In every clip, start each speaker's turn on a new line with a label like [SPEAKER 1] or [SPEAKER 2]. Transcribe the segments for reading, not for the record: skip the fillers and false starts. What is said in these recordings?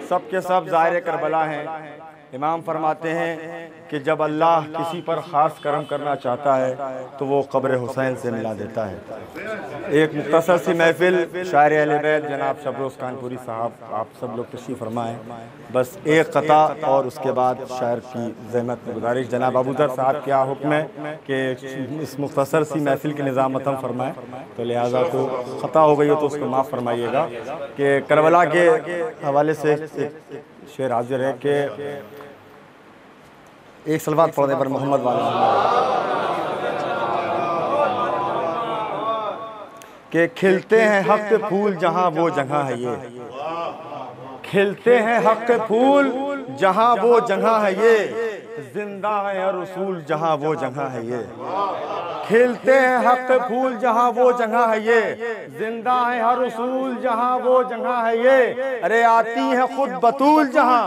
[SPEAKER 1] सब के सब ज़ाहिर करबला हैं। इमाम फरमाते हैं कि जब अल्लाह किसी पर ख़ास करम करना चाहता है तो वो क़ब्र हुसैन से मिला देता है। एक मुख्तसर सी महफ़िल शायर अहले बैत जनाब शबरोज़ कानपुरी साहब, आप सब लोग तशरीफ़ फरमाएँ। बस एक क़ता और उसके बाद शायर की ज़हमत में गुजारिश, जनाब अबूदर साहब क्या हुक्म है कि इस मुख्तसर सी महफ़िल की निज़ामतम फरमाएँ, तो लिहाजा तो ख़ता हो गई हो तो उसको माफ़ फरमाइएगा। कि करबला के हवाले से एक शेर हाजिर है कि एक सलवात पढ़ने पर मोहम्मद वाले के खिलते हैं हक़ के फूल जहाँ वो जगह है ये, खिलते हैं हक़ के फूल जहाँ वो जगह है ये, जिंदा है हर रसूल जहाँ वो जगह है ये, खिलते हैं हक़ के फूल जहाँ वो जगह है ये, जिंदा है हर रसूल जहाँ वो जगह है ये, अरे आती है खुद बतूल जहाँ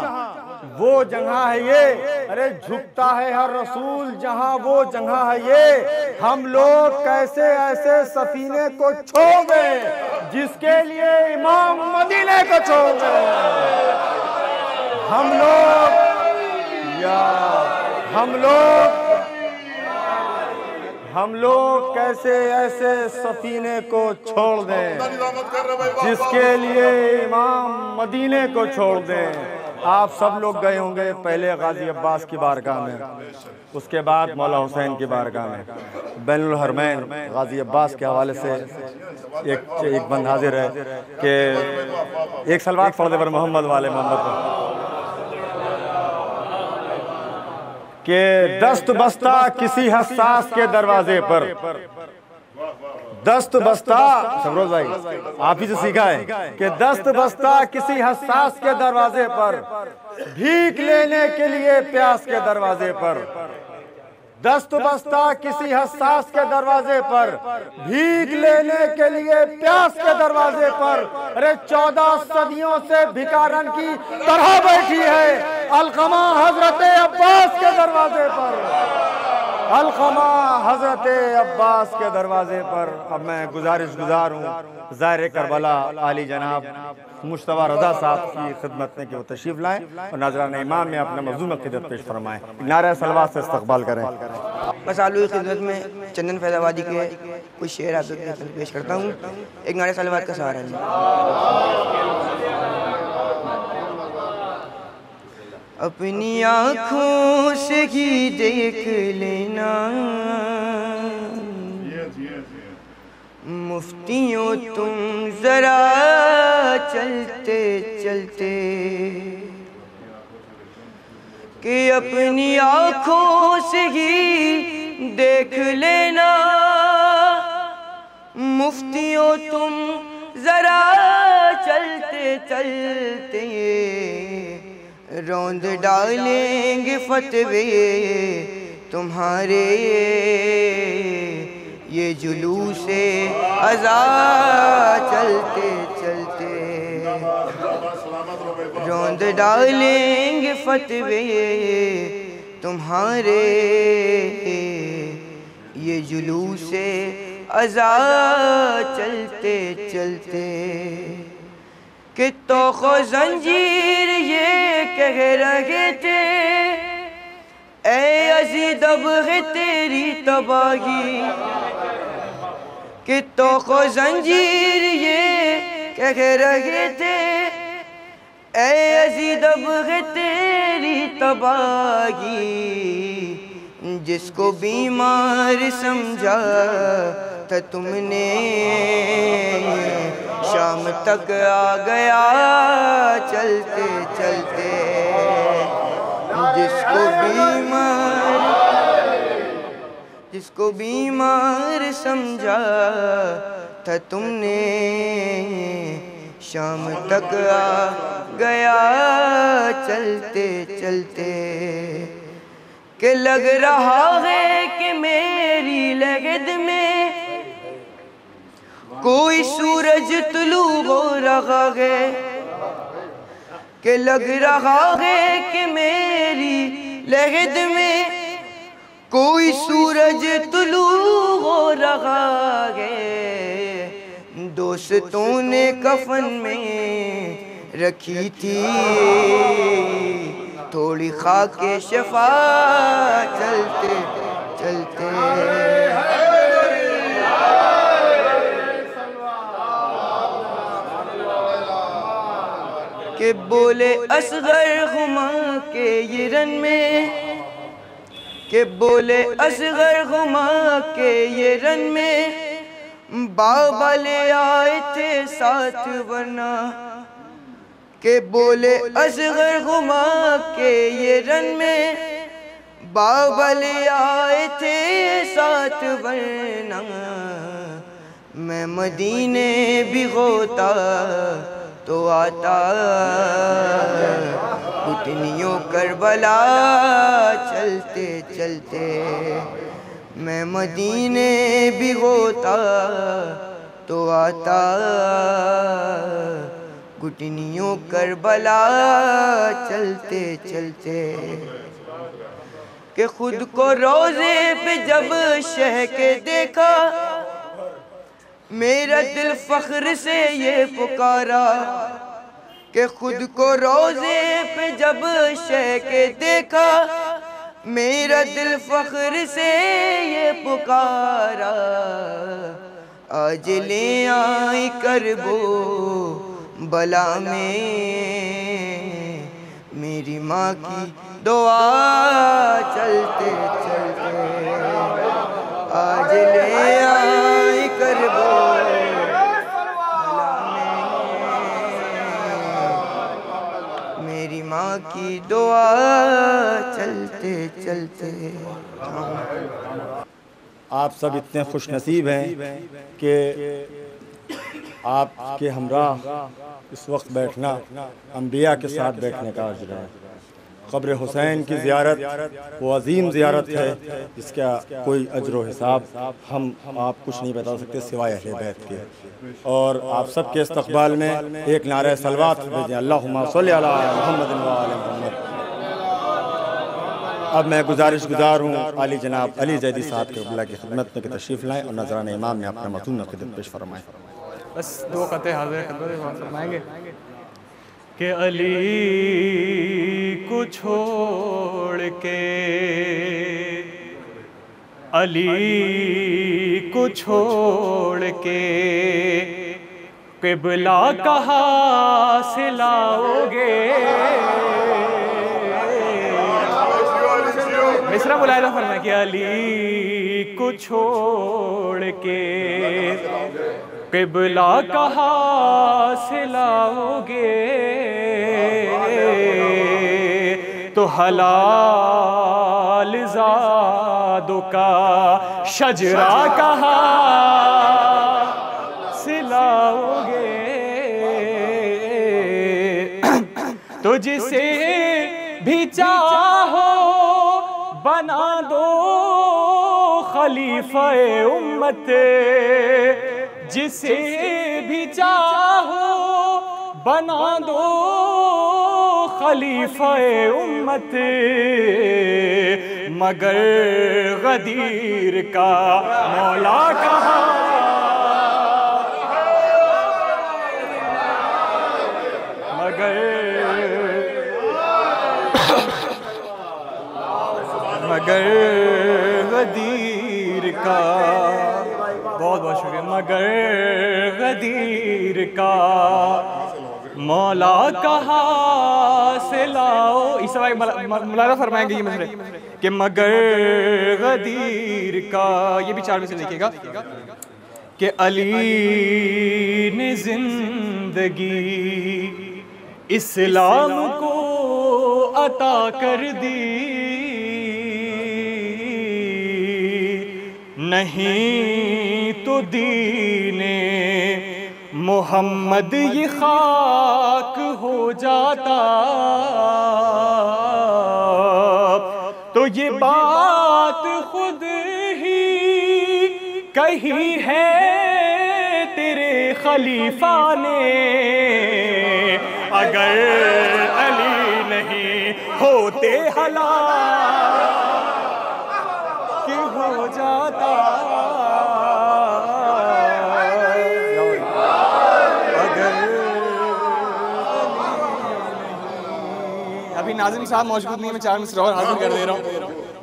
[SPEAKER 1] वो जगह है ये, अरे झुकता है हर रसूल जहाँ वो जगह है ये, हम लोग कैसे ऐसे सफीने को छोड़ गए जिसके लिए इमाम मदीने को छोड़ गए, हम लोग हम लोग कैसे ऐसे सफीने को छोड़ दें जिसके लिए इमाम मदीने को छोड़ दें। आप सब लोग गए होंगे पहले गाजी अब्बास की बारगाह में, उसके बाद मौला हुसैन की बारगाह में। बैनुल हरमैन गाजी अब्बास के हवाले से एक बंद हाजिर है कि एक सलवात पढ़ दे पर मोहम्मद वाले मोहम्मद को कि दस्त बस्ता किसी हसास के दरवाजे पर, दस्त बस्ता सबरोज भाई आप ही से सीखा है कि दस्त बस्ता किसी हसास के दरवाजे पर, भीख लेने के लिए प्यास के दरवाजे पर, दस्त बस्ता किसी हसास के दरवाजे पर, भीख लेने के लिए प्यास के दरवाजे पर, अरे 14 सदियों से भिखारन की तरह बैठी है अलकमा हजरत अब्बास के दरवाजे पर, अलकमा हजरत अब्बास के दरवाजे पर। अब मैं गुजार हूँ ज़ाहिर करबला आली जनाब मुश्तबा रज़ा साहब की खिदमत में कि वो तशरीफ़ लाएँ और नाज़रान इमाम में अपना मज़लूम अक़ीदत पेश फरमाएँ, नारा सलवात से इस्तक़बाल करें।
[SPEAKER 2] बस आलू की खिदमत में चंदन फैज़ाबादी के कुछ शेर आप पेश करता हूँ। एक नारे सलवात का सहारा है। अपनी आँखों से ही देख लेना मुफ्तियों तुम जरा चलते चलते, कि अपनी आँखों से ही देख लेना मुफ्तियों तुम जरा चलते चलते, रौंद डालेंगे फतवे तुम्हारे ये जुलूसे अज़ा चलते चलते, रौंद डालेंगे फतवे तुम्हारे ये जुलूसे अज़ा चलते चलते, कि तो जंजीर ये कह रहे थे ऐ अज़ी दबग़े तेरी तबाही, कि तो जंजीर ये कह रहे थे ऐ अज़ी दबग़े तेरी तबाही, जिसको बीमार समझा था तुमने शाम तक आ गया चलते चलते, जिसको बीमार समझा था तुमने शाम तक आ गया चलते चलते, कि लग रहा है कि मेरी लगद में कोई सूरज तुलू हो रहा है, कि लग रहा है कि मेरी लगद में कोई सूरज तुलू हो रहा है, दोस्तों ने कफन में रखी थी थोड़ी खाके शफा चलते चलते। के बोले असगर हुमा के ये रन में, के बोले असगर हुमा के ये रन में बाबा ले आए थे साथ वरना। के बोले असगर हुमा के ये रन में बाबा ले आए थे साथ वरना। मैं मदीने भी होता तो आता घुटनियों करबला चलते चलते। मैं मदीने भी होता तो आता घुटनियों करबला चलते चलते। कि खुद को रोज़े पे जब शह के देखा मेरा दिल फख्र से ये पुकारा। कि खुद को रोज़े पे जब शह के देखा मेरा दिल फख्र से ये पुकारा। आज ले आई करबो बला में मेरी माँ की दुआ चलते चलते। आज ले आई करबो मेरी माँ की दुआ चलते चलते।
[SPEAKER 1] आप सब इतने खुश नसीब हैं कि आपके हमराह इस वक्त बैठना अंबिया के साथ बैठने का अजर है। क़ब्र हुसैन की ज़ियारत वो अजीम ज़ियारत है जिसका कोई अजर व हिसाब हम आप कुछ नहीं बता सकते सिवाय अहले बैत के। और आप सब के इस्तक़बाल में एक नारे सलवात भेजें, अल्लाहुम्मा सल्ली अला मुहम्मद व आले मुहम्मद। अब मैं गुज़ार हूँ आली जनाब अली ज़ैदी साहब के अब्ला की खिदमत में कि तशरीफ़ लाएँ और नज़रान इमाम में अपना मतून अक़ीदत पेश फरमाएँ।
[SPEAKER 3] बस दो क़ते हाज़िर खिदमत फरमाएंगे कि अली को छोड़ के, अली को छोड़ के क़िबला कहाँ से लाओगे। मिसरा बुलाया था फरमाया कि अली को छोड़ के क़िबला कहाँ से लाओगे। तो हलाल ज़ादों का शजरा कहाँ से लाओगे। तो जिसे भी चाहो बना दो खलीफा-ए उम्मत, जिसे भी चाहो बना दो खलीफा-ए उम्मत। मगर गदीर का मौला कहाँ, मगर गदीर का, बहुत बहुत शुक्रिया, मगर गदीर का मौला कहाँ से लाओ। इस समय मुलाज़ा फरमाएंगे ये मसले कि मगर गदीर का, ये भी चार में से लिखिएगा कि अली ने जिंदगी इस्लाम को अता कर दी। नहीं तो दीने मोहम्मद ये खाक हो जाता। तो ये बात खुद ही कही है तेरे खलीफा ने। अगर अली नहीं होते हलाक हो जाता। अगर अभी नाज़िम साहब मौजूद नहीं है, मैं 4 मिसरा और हाजिर कर दे रहा हूँ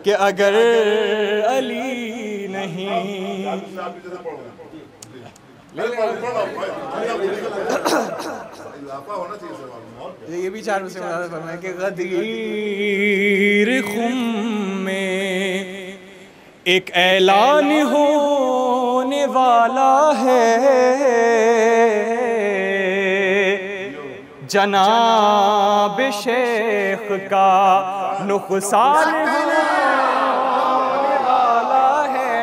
[SPEAKER 3] कि अगर अली नहीं ये भी 4 मिसरे में फरमाया कि गदीर खुम में एक ऐलान होने वाला है, जनाब शेख का नुकसान होने वाला है।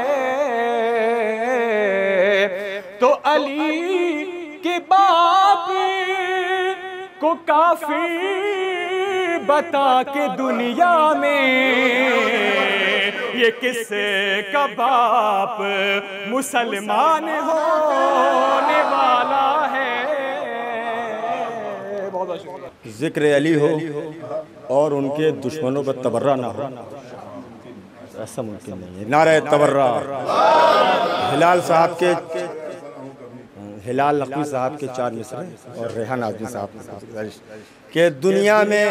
[SPEAKER 3] तो अली के बाप को काफी बता के दुनिया में ये किसका बाप मुसलमान होने वाला है। बहुत बहुत शुक्रिया।
[SPEAKER 1] जिक्र अली हो और उनके दुश्मनों पर तबर्रा ना हो, ऐसा मुमकिन नहीं है। नारे तबर्रा। हिलाल नकवी साहब के 4 मिसरे और रेहान आज़मी साहब के दुनिया में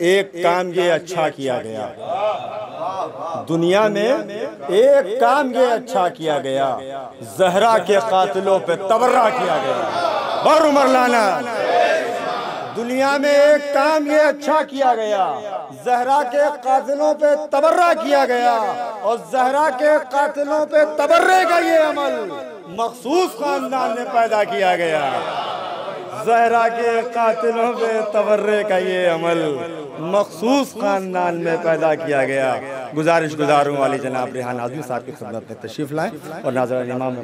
[SPEAKER 1] एक काम ये अच्छा किया गया, दुनिया में एक काम ये अच्छा किया गया, जहरा के कातिलों पे तबर्रा किया गया। बर उमर लाना, दुनिया में एक काम ये अच्छा किया गया, जहरा के कातिलों पे तबर्रा किया गया, और जहरा के कातिलों पे तबर्रे का ये अमल मखसूस खानदान ने पैदा किया गया। जहरा के कातिलों पे तबर्रे का ये अमल मखसूस खानदान में पैदा किया गया। गुजारिश गुजारूं वाली जनाब रेहान आज़मी साहब की खिदमत में तशरीफ लाएं और नाज़रीन इमाम में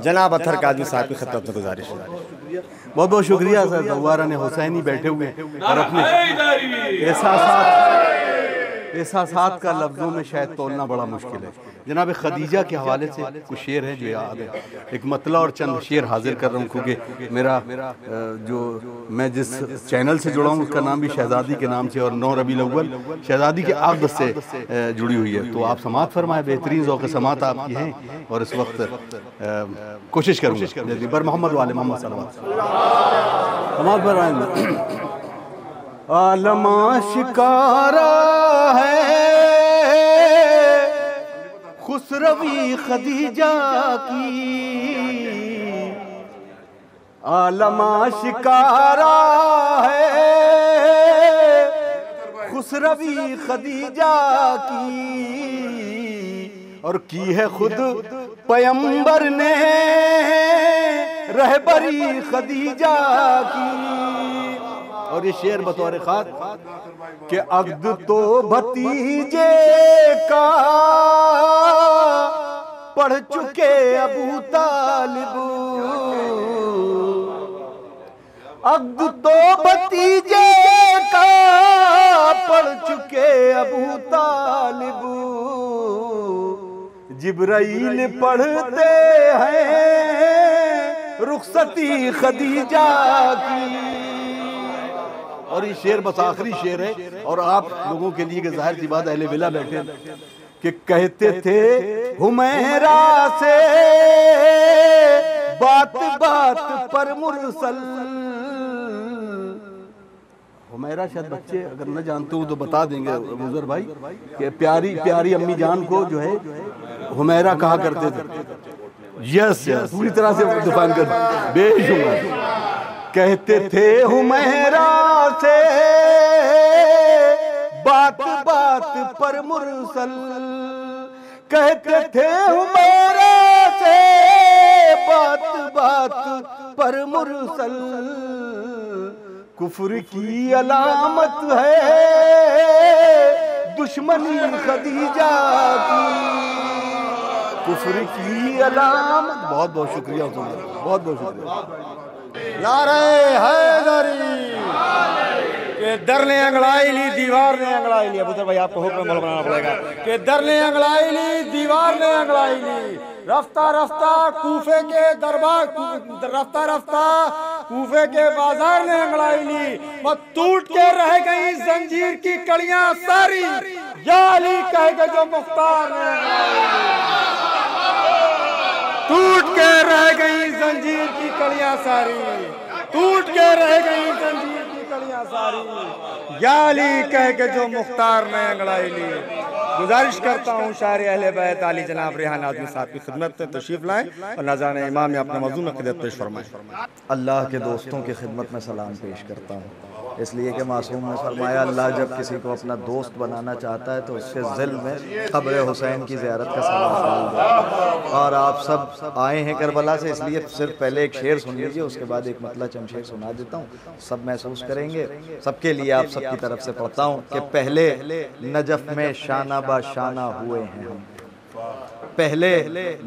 [SPEAKER 1] जनाब अतर काज़मी साहब की खिदमत में गुजारिश।
[SPEAKER 4] बहुत बहुत शुक्रिया सर। दवारा ने हुसैनी बैठे हुए और अपने एहसासात का लफ्ज़ों में शायद तोलना बड़ा मुश्किल है। जनाब खदीजा के हवाले से कुछ शेर है जो याद है, एक मतला और चंद शेर हाजिर कर रहा हूँ, क्योंकि मेरा जो मैं जिस चैनल से जुड़ा हूँ उसका नाम भी शहजादी के नाम से और 9 रबीउल अव्वल शहजादी के आक़द से जुड़ी हुई है। तो आप समात फरमाए, बेहतरीन ज़ौक़ समात आपकी हैं और इस वक्त कोशिश करूँगा बर मोहम्मद वाले मोहम्मद सल्लल्लाहु अलैहि वसल्लम समात फरमाए। आलमा शिकारा है खुसरवी खदीजा की, आलमा शिकारा है खुसरवी खदीजा की, और की है खुद पैगंबर ने रहबरी खदीजा की। और ये शेर बतौर खास कि अब्द तो भतीजे का पढ़ चुके अबू तालिब, अब्द तो भतीजे का पढ़ चुके अबू तालिब, जिब्राइल पढ़ते हैं रुखसती खदीजा की। और ये शेर बस आखिरी शेर है और आप लोगों के लिए जाहिर सी बात अहले बिला बैठे कि कहते थे हुमैरा से बात बात पर मुरसल। हुमैरा शायद बच्चे अगर न जानते हो तो बता देंगे मुजर भाई कि प्यारी प्यारी अम्मी जान को जो है हुमैरा कहा करते थे। यस यस पूरी तरह से डिफाइन कर बेशुमार। कहते थे हुमैरा से बात बात पर मुरसल, कहते थे हुमैरा से बात बात पर मुरसल, कुफ्र की अलामत है दुश्मनी खदीजा की, कुफ्र की अलामत। बहुत बहुत शुक्रिया, बहुत बहुत शुक्रिया।
[SPEAKER 1] नारे हैदरी के दर ने अंगड़ाई ली दीवार ने अंगड़ाई ली। अबूतर भाई आपको हुक्म अमल बनाना पड़ेगा कि दर ने अंगड़ाई ली दीवार ने अंगड़ाई ली, रफ्ता रफ्ता कूफे के दरबार, रफ्ता रफ्ता कूफे के बाजार ने अंगड़ाई ली, मत टूट के रह गई जंजीर की कड़ियां सारी, या अली कह के जो मुख्तार ने टूट के रह गई जंजीर की कड़ियां सारी, टूट के रह गई जंजीर की कड़ियां सारी या अली कह के जो मुख्तार ने अंगड़ाई ली। गुजारिश करता हूँ शायर अहले बैत आली जनाब रेहान आज़मी साहब की खिदमत में तशरीफ लाएं और नाज़रान इमाम में अपना मौजूद अक़ीदत पेश फरमाएं।
[SPEAKER 5] अल्लाह के दोस्तों की खिदमत में सलाम पेश करता हूँ, इसलिए कि मासूम ने फरमाया अल्लाह जब किसी को अपना दोस्त बनाना चाहता है तो उसके दिल में क़ब्र हुसैन की ज़ियारत का सवाब डाल दे। और आप सब आए हैं करबला से, इसलिए सिर्फ पहले एक शेर सुन लीजिए, उसके बाद एक मतला चंद शेर सुना देता हूँ, सब महसूस करेंगे। सबके लिए आप सबकी तरफ से पढ़ता हूँ कि पहले नजफ़ में शाना बा शाना हुए हैं हम, पहले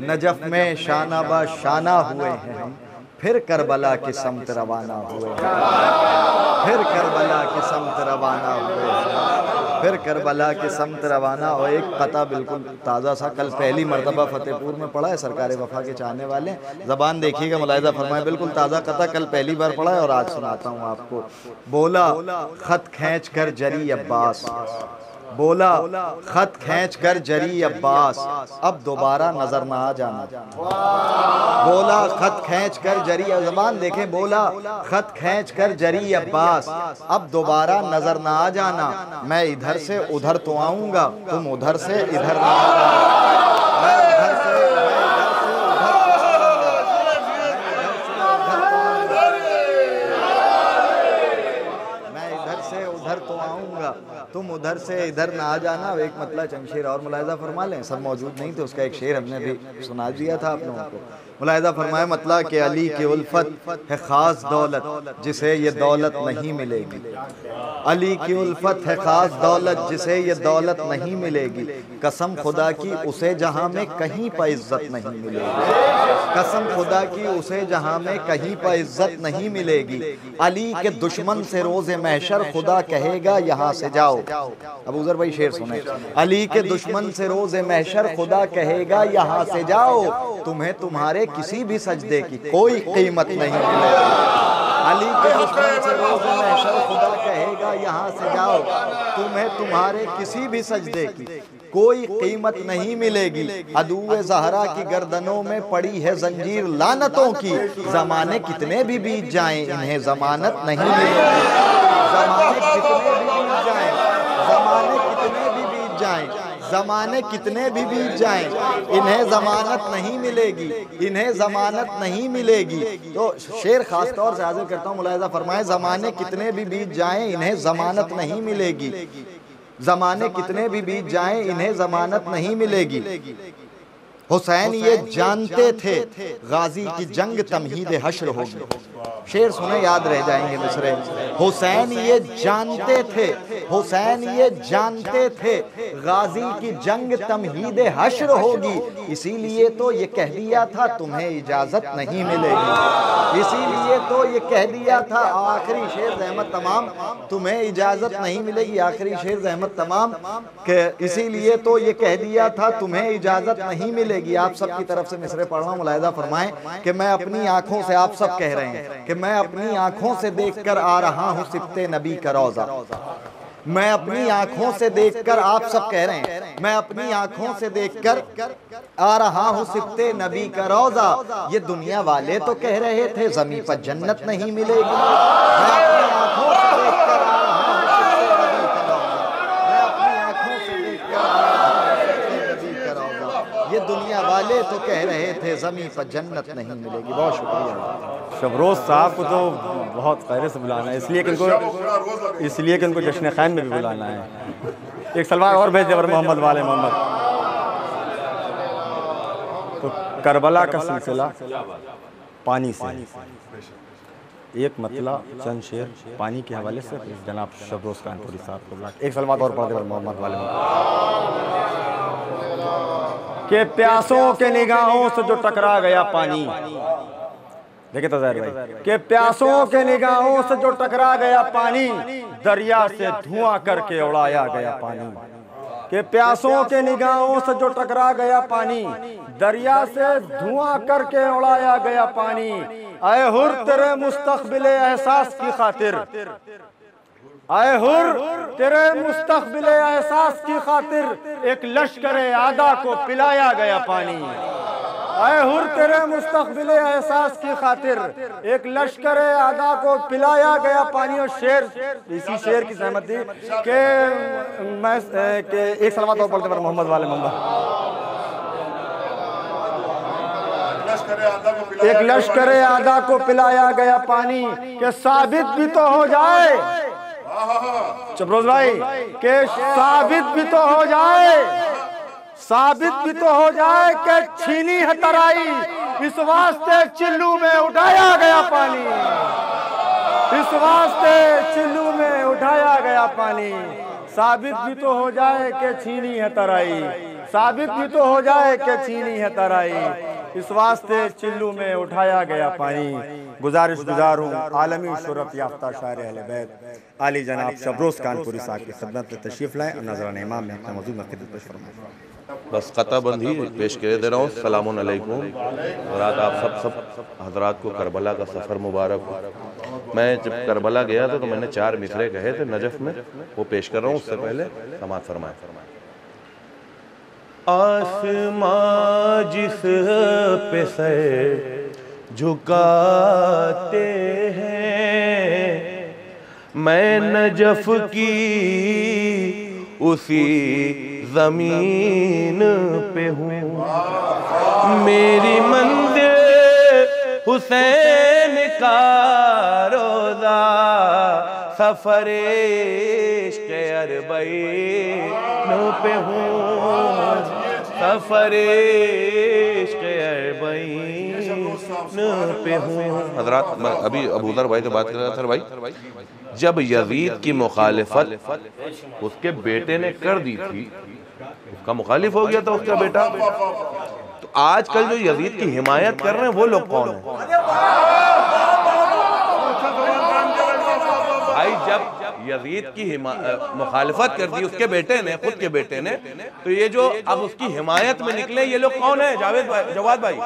[SPEAKER 5] नजफ़ में शाना बा शाना हुए हैं हम, फिर करबला की समत रवाना हुए हैं, फिर करबला की समत रवाना हुए हैं, फिर करबला की समत रवाना। और एक कता बिल्कुल ताज़ा सा, कल पहली मरतबा फतेहपुर में पढ़ा है, सरकार वफा के चाहने वाले ज़बान देखिएगा, मुलाहिज़ा फरमाए, बिल्कुल ताज़ा कता कल पहली बार पढ़ा है और आज सुनाता हूँ आपको। बोला ख़त खींच कर जरी अब्बास, बोला खत खींच कर जरी अब्बास, अब दोबारा नजर ना आ जाना। बोला खत खींच कर जरी, ज़बान देखें, बोला खत खींच कर जरी अब्बास, अब दोबारा नजर ना आ जाना। मैं इधर से उधर तो आऊंगा, तुम उधर से इधर ना आ जाना। मैं इधर से उधर तो आऊंगा, तुम उधर से इधर ना आ जाना। एक मतलब चंद शेर और मुलाहिज़ा फरमा लें, सब मौजूद नहीं थे, उसका एक शेर हमने भी सुना दिया था आप लोगों को। मुलाहिज़ा फरमाया मतलब कि अली की उल्फत है ख़ास दौलत जिसे ये दौलत नहीं मिलेगी, अली की उल्फत है ख़ास दौलत जिसे ये दौलत नहीं मिलेगी। कसम खुदा की उसे जहाँ में कहीं पर इज़्ज़त नहीं मिलेगी, कसम खुदा की उसे जहाँ में कहीं पर इज़्ज़त नहीं मिलेगी। अली के दुश्मन से रोज़े महशर खुदा कहेगा यहाँ से जाओ। अब उज़र भाई शेर सुने, अली के दुश्मन से रोज़े महशर खुदा कहेगा यहाँ से जाओ, तुम्हें तुम्हारे किसी भी सजदे की कोई कीमत नहीं मिलेगी। अली के दुश्मन से रोज़े महशर खुदा कहेगा यहाँ से जाओ, तुम्हें तुम्हारे किसी भी सजदे की कोई कीमत नहीं मिलेगी। अदूए ज़हरा की गर्दनों में पड़ी है जंजीर लानतों की, ज़माने कितने भी बीत जाएं इन्हें ज़मानत नहीं मिलेगी। ज़माने कितने भी बीत जाएं, ज़माने कितने भी बीत जाएं, ज़माने कितने भी बीत जाएं, इन्हें ज़मानत नहीं मिलेगी, इन्हें ज़मानत नहीं मिलेगी। तो शेर खास तौर से हाजिर करता हूँ, मुलाहिज़ा फरमाए, ज़माने कितने भी बीत जाएं इन्हें ज़मानत नहीं मिलेगी, ज़माने कितने भी बीत जाएं इन्हें ज़मानत नहीं मिलेगी। हुसैन ये जानते थे गाजी की जंग तमहीद हश्र होगी। शेर सुने याद रह जाएंगे मिसरे। हुसैन ये जानते थे, हुसैन ये जानते थे गाजी की जंग तमहीद हश्र होगी, इसीलिए तो ये कह दिया था तुम्हें इजाज़त नहीं मिलेगी, इसीलिए तो ये कह दिया था। आखिरी शेर ज़हमत तमाम, तुम्हें इजाज़त नहीं मिलेगी, आखिरी शेर ज़हमत तमाम के इसीलिए तो ये कह दिया था तुम्हें इजाज़त नहीं मिलेगी। आप सब की तरफ से मिसरे पढ़ रहा हूँ, मुलाहिज़ा फरमाएं कि मैं अपनी आंखों से, आप सब कह रहे हैं कि मैं अपनी आंखों से देखकर आ रहा हूँ सिब्ते नबी का रोज़ा, मैं अपनी आंखों से देखकर, आप सब कह रहे हैं मैं अपनी आंखों से देखकर आ रहा हूँ सिब्ते नबी का रोज़ा। ये दुनिया वाले तो कह रहे थे ज़मीन पर जन्नत नहीं मिलेगी, मैं अपनी आंखों से देखकर आ रहा हूँ सिब्ते नबी का रोज़ा, मैं अपनी आंखों से देखकर आ रहा हूँ सिब्ते नबी का रोज़ा। ये दुनिया वाले तो कह रहे थे ज़मीन पर जन्नत नहीं मिलेगी। बहुत शुक्रिया।
[SPEAKER 1] शबरोज़ साहब को तो बहुत खैर से बुलाना है, इसलिए कि इनको जश्न खैन में भी बुलाना है। एक सलवार और भेज जबर मोहम्मद वाले मोहम्मद। तो करबला का सिलसिला पानी से, एक मतला चंद शेर पानी के हवाले से जनाब शबरोज़ कानपुरी साहब को बुला। एक सलवार और पढ़ जबर मोहम्मद वाले के प्यासों के निगाहों से जो टकरा गया पानी, देखिए तो ज़ाहिर भाई, के प्यासों के निगाहों से जो टकरा गया पानी, दरिया से धुआं करके उड़ाया गया पानी, के प्यासों के निगाहों से जो टकरा गया पानी, दरिया से धुआं करके उड़ाया गया पानी। आए हुर तेरे मुस्तक़बिले एहसास की खातिर, आए हुर तेरे मुस्तक़बिले एहसास की खातिर, एक लश्करे आदा को पिलाया गया पानी, ऐ हुर तेरे मुस्तकबिल एहसास की खातिर एक लश्कर आदा को पिलाया गया पानी। और शेर, इसी शेर की सहमत थी कि मैं के एक सलावत और पढ़ते पर मोहम्मद वाले मोहम्मद। एक लश्कर आदा को पिलाया गया पानी के साबित भी तो हो जाए, चपरोज भाई, के साबित भी तो हो जाए, साबित भी तो हो जाए कि छीनी है तराई, इस वास्ते चिल्लू में उठाया गया पानी, इस वास्ते चिल्लू में उठाया गया पानी। साबित भी तो हो जाए कि छीनी है तराई, साबित भी तो हो जाए कि छीनी है तराई, इस वास्ते चिल्लू में उठाया गया पानी। गुजारिश गुजार हूँ आलमी शोहरत याफ्ता शायर अहले बैत आली जनाब शबरोज कानपुरी साहब की खिदमत में तशरीफ़ लाएँ और नज़रान इमाम में अपना मौजूद मक़सद पेश फरमाएं।
[SPEAKER 6] बस क़ताबंदी पेश करे दे रहा हूँ। सलामुन अलैकुम हज़रात, आप सब हज़रात को करबला का सफ़र मुबारक हो। मैं जब करबला गया था तो मैंने 4 मिसरे कहे थे नजफ़ में, वो पेश कर रहा हूँ। उससे पहले समाअत फरमाएं। आसमां जिस पे सर झुकाते हैं, मैं नजफ़ की उसी ज़मीन पे हूँ। मेरी मंज़िल हुसैन का रोज़ा, सफ़रे इश्क़ अरबईन पे हूँ, सफ़रे इश्क़ अरबईन पे हूँ। हज़रात, मैं अभी अबू ज़र भाई से बात कर रहा था भाई, जब यज़ीद की मुखालिफत उसके बेटे ने कर दी थी, उसका मुखालिफ हो गया था उसका बेटा, तो आजकल जो यज़ीद की हिमायत कर रहे हैं वो लोग कौन है भाई? जब यज़ीद की मुखालिफत कर दी उसके बेटे ने, खुद के बेटे ने, तो ये जो अब उसकी हिमायत में निकले ये लोग कौन है? जवाद भाई,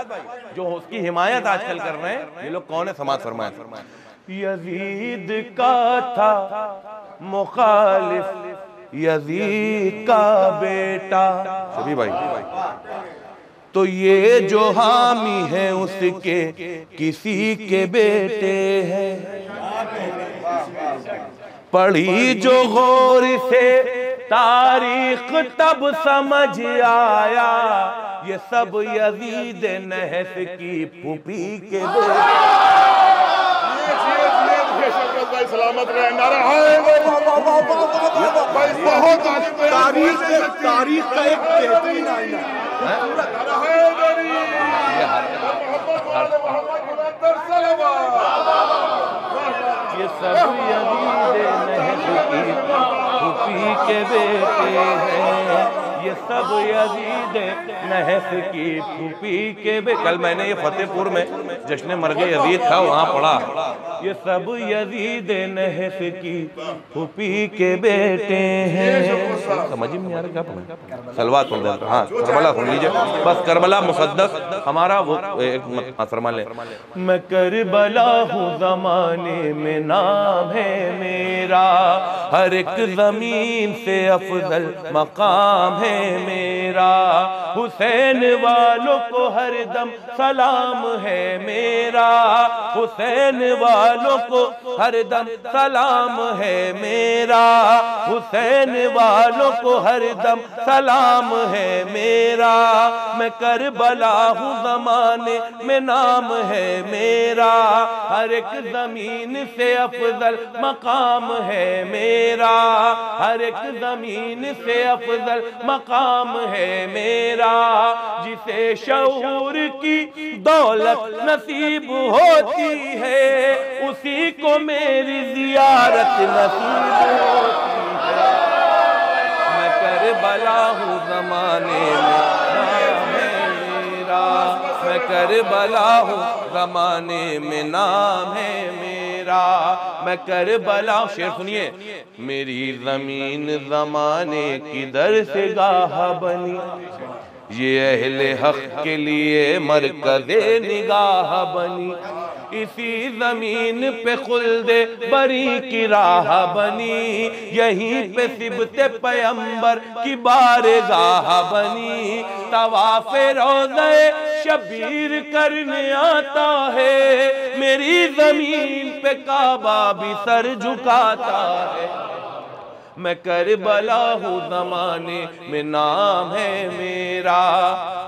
[SPEAKER 6] जो उसकी हिमायत आजकल कर रहे हैं ये लोग कौन है? समाअत फरमाएं। यज़ीद का था मुखालिफ, यज़ीद का बेटा, सभी भाई, तो ये जो हामी है उसके किसी के बेटे हैं। पढ़ी जो गौर से तारीख तब समझ आया, ये सब यज़ीद नहस की फूफी के बेटे।
[SPEAKER 7] भाई सलामत रहे, नारा है बहुत तारीख का एक बेहतरीन आईना
[SPEAKER 6] ये सब यज़ीद नहस की फूफी के बेटे हैं, ये सब यज़ीद नहस की फूफी के बेटे। कल मैंने ये फतेहपुर में जश्न मर्ग यज़ीद था, वहाँ पढ़ा, ये सब यज़ीद नहस की फूफी के बेटे हैं। समझ में नहीं आ रहा क्या पढ़ा? सलवात पढ़ दें। हाँ, करबला सुन लीजिए बस। करबला मुसद्दस हमारा वो एक फरमा ले। मैं करबला हूँ ज़माने में नाम है मेरा, हर एक ज़मीन से अफजल मकाम है मेरा, हुसैन वालों को हर दम सलाम है मेरा, हुसैन वालों को हर दम सलाम है मेरा, हुसैन वालों को हर दम सलाम है मेरा। मैं करबला हूँ ज़माने में नाम है मेरा, हर एक ज़मीन से अफजल मकाम है मेरा, हर एक ज़मीन से अफजल मकाम है मेरा। जिसे शऊर की दौलत नसीब होती है, उसी को मेरी ज़ियारत नसीब होती है। मैं करबला हूँ ज़माने में नाम है मेरा, मैं करबला हूँ ज़माने में नाम है मेरा, मैं करबला। शेर सुनिए। मेरी ज़मीन ज़माने की दर से गाह बनी, ये अहले हक के लिए मरकज़े निगाह बनी, इसी ज़मीन पे खुल्दे बरी की राह बनी, यहीं पे सिबते पैगंबर की बारगाह बनी। तवाफ़े रोज़े शबीर करने आता है, मेरी जमीन पे काबा भी सर झुकाता है। मैं करबला हूँ ज़माने में नाम है मेरा,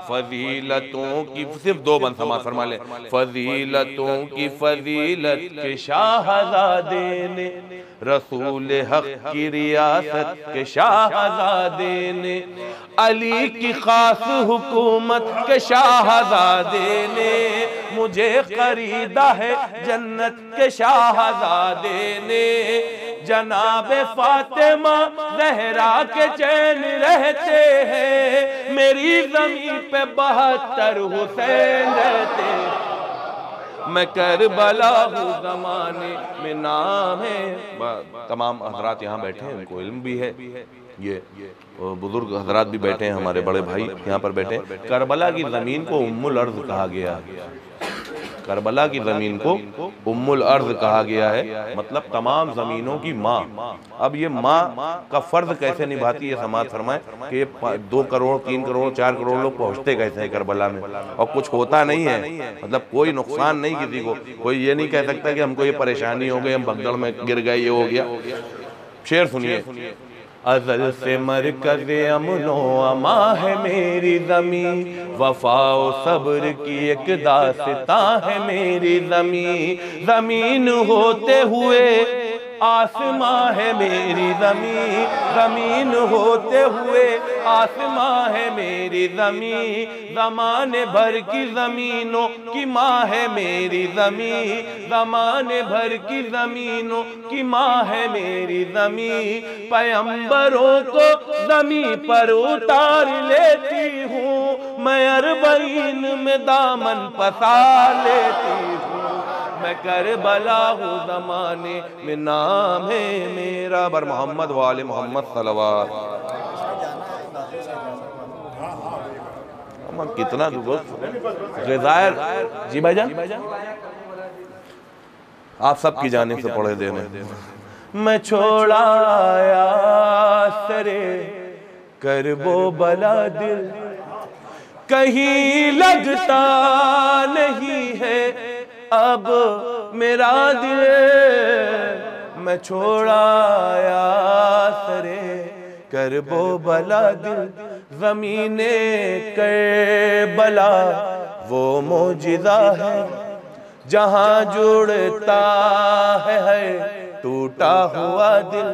[SPEAKER 6] फजीलतों की सिर्फ दो बंद समाज फरमा ले, फजीलतों की फजीलत के शाहज़ादे ने, रसूल हक की रियासत के शाहज़ादे ने, अली की खास हुकूमत के शाहज़ादे ने, मुझे खरीदा है जन्नत के शाहज़ादे ने। जनाबे फातिमा ज़हरा के चैन रहते हैं, मेरी ज़मीन पे 72 हुसैन रहते हैं। मैं करबला हूँ ज़माने में नाम है। तमाम हजरात यहाँ बैठे हैं, उनको इल्म भी है, ये बुजुर्ग हजरात भी बैठे हैं, हमारे बड़े भाई यहाँ पर बैठे हैं। करबला की ज़मीन को उम्मुल अर्ज़ कहा गया है, करबला की ज़मीन को उम्मुल अर्ज़ कहा गया है, मतलब तमाम ज़मीनों की माँ। अब ये माँ का फ़र्ज़ कैसे निभाती है, समाज फरमाए कि ये 2 करोड़ 3 करोड़ 4 करोड़ लोग पहुँचते कैसे हैं करबला में, और कुछ होता नहीं है, मतलब कोई नुकसान नहीं किसी को। कोई ये नहीं कह सकता कि हमको ये परेशानी हो गई, हम भगदड़ में गिर गए, ये हो गया। शेर सुनिए, अज़ल से मरकज़ अमनो अमा है मेरी ज़मीं, वफ़ाओ सब्र की एक दास्तां है मेरी ज़मीं। ज़मीन होते हुए आसमां है मेरी ज़मीं, ज़मीन होते हुए आसमां है मेरी ज़मीं। ज़माने भर की ज़मीनों की माँ है मेरी ज़मीं, ज़माने भर की ज़मीनों की माँ है मेरी ज़मीं। पैगंबरों को ज़मीं पर उतार लेती हूँ, मैं अरबईन में दामन पसार लेती हूँ। मैं करबला हूँ ज़माने में नाम है मेरा। बर मोहम्मद वाले मोहम्मद सलवात। कितना ग़ज़ायर जी भाईजान, आप सबकी जाने से पढ़े देने। मैं छोड़ाया सरे करबो बला दिल, कहीं लगता नहीं है अब मेरा दिल। मैं छोड़ाया सरे करबो बला दिल, ज़मीने करबला वो मोजिज़ा है, जहाँ जुड़ता है टूटा हुआ दिल।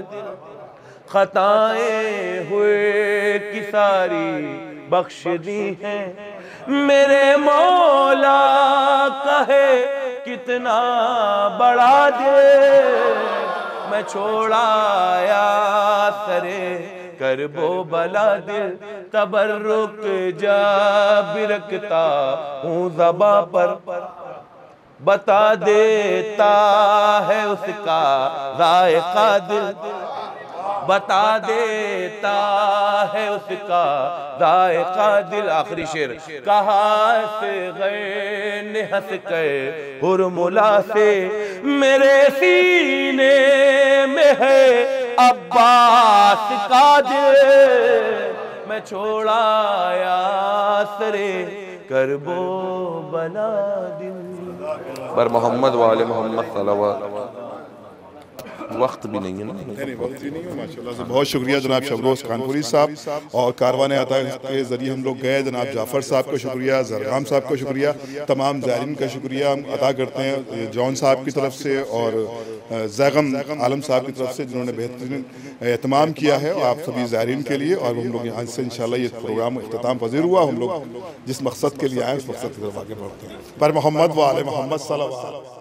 [SPEAKER 6] खताएं हुए की सारी बख्श दी हैं, मेरे मौला कहे कितना बड़ा दिल। मैं छोड़ाया सरे करबो बला दिल, तबर्रुक जब रखता हूँ ज़बा पर, बता देता है उसका ज़ायक़ा दिल, बता देता है उसका ज़ायक़ा दिल। आखिरी शेर, कहा से गए ने हंस कर हुरमुला से, मेरे सीने में है अब्बास का दिल। मैं छोड़ाया सरे करबो बला दिल। पर मोहम्मद वाले मोहम्मद सल्लल्लाहु। वक्त भी नहीं है ना,
[SPEAKER 7] नहीं वक्त भी नहीं है। माशाल्लाह से बहुत शुक्रिया जनाब शबरोज़ कानपुरी साहब, और कारवान अता के ज़रिए हम लोग गए। जनाब जाफ़र साहब का शुक्रिया, ज़रगाम साहब का शुक्रिया, तमाम ज़ायरीन का शुक्रिया हम अदा करते हैं जॉन साहब की तरफ से और ज़ैगम आलम साहब की तरफ से, जिन्होंने बेहतरीन एहतमाम किया है आप सभी ज़ायरीन के लिए। और हम लोग यहाँ से इंशाल्लाह ये प्रोग्राम इख्तिताम पज़ीर हुआ। हम लोग जिस मकसद के लिए आए उस मकसद की तरफ आगे बढ़ते हैं। पर मोहम्मद व आले मोहम्मद सल्लल्लाहु अलैहि वसल्लम।